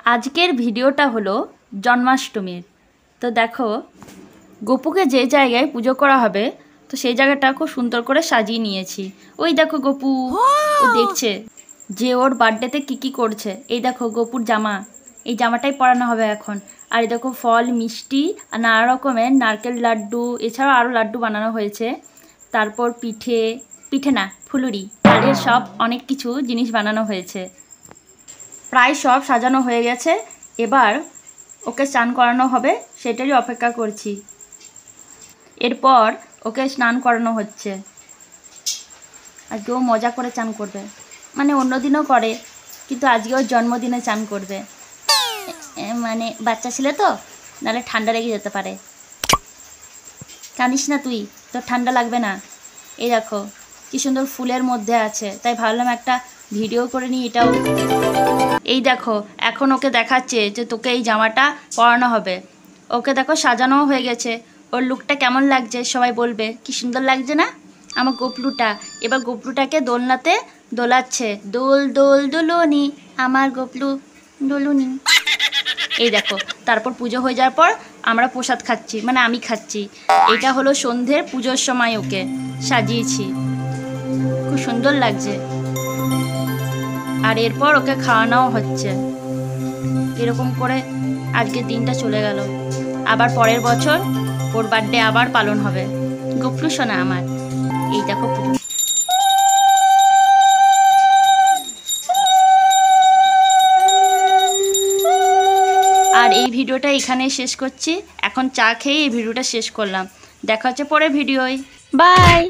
আজকের ভিডিওটা হলো জন্মাষ্টমীর। তো দেখো গপুকে যে জায়গায় পুজো করা হবে তো সেই জায়গাটা খুব সুন্দর করে সাজিয়ে নিয়েছি। ওই দেখো গপু, ও দেখছে যে ওর বার্থডেতে কী করছে। এই দেখো গপুর জামা, এই জামাটাই পরানো হবে এখন। আর এই দেখো ফল, মিষ্টি আর নানা রকমের নারকেল লাড্ডু, এছাড়াও আরও লাড্ডু বানানো হয়েছে। তারপর পিঠে না ফুলুরি, তালের সব অনেক কিছু জিনিস বানানো হয়েছে। প্রায় সব সাজানো হয়ে গেছে, এবার ওকে স্নান করানো হবে, সেটারই অপেক্ষা করছি। এরপর ওকে স্নান করানো হচ্ছে। আজকেও মজা করে চান করবে, মানে অন্যদিনও করে কিন্তু আজকে ওর জন্মদিনে চান করবে। মানে বাচ্চা ছেলে তো, নাহলে ঠান্ডা লেগে যেতে পারে। কাঁদিস না তুই, তোর ঠান্ডা লাগবে না। এই দেখো কি সুন্দর ফুলের মধ্যে আছে, তাই ভাবলাম একটা ভিডিও করে নিই এটাও। এই দেখো এখন ওকে দেখাচ্ছে যে তোকে এই জামাটা পরানো হবে। ওকে দেখো সাজানোও হয়ে গেছে। ওর লুকটা কেমন লাগছে সবাই বলবে। কি সুন্দর লাগছে না আমার গপলুটা। এবার গপলুটাকে দোলনাতে দোলাচ্ছে। দোল দোল দোলনি আমার গপলু দোলুনি। এই দেখো তারপর পুজো হয়ে যাওয়ার পর আমরা প্রসাদ খাচ্ছি, মানে আমি খাচ্ছি। এটা হলো সন্ধ্যের পুজোর সময় ওকে সাজিয়েছি, খুব সুন্দর লাগছে। আর এরপর ওকে খাওয়ানোও হচ্ছে। এরকম করে আজকের দিনটা চলে গেল। আবার পরের বছর ওর বার্থডে আবার পালন হবে। গপলু সোনা আমার। এই দেখো পুজো। আর এই ভিডিওটা এখানে শেষ করছি। এখন চা খেয়ে এই ভিডিওটা শেষ করলাম। দেখা হচ্ছে পরের ভিডিওয়। বাই।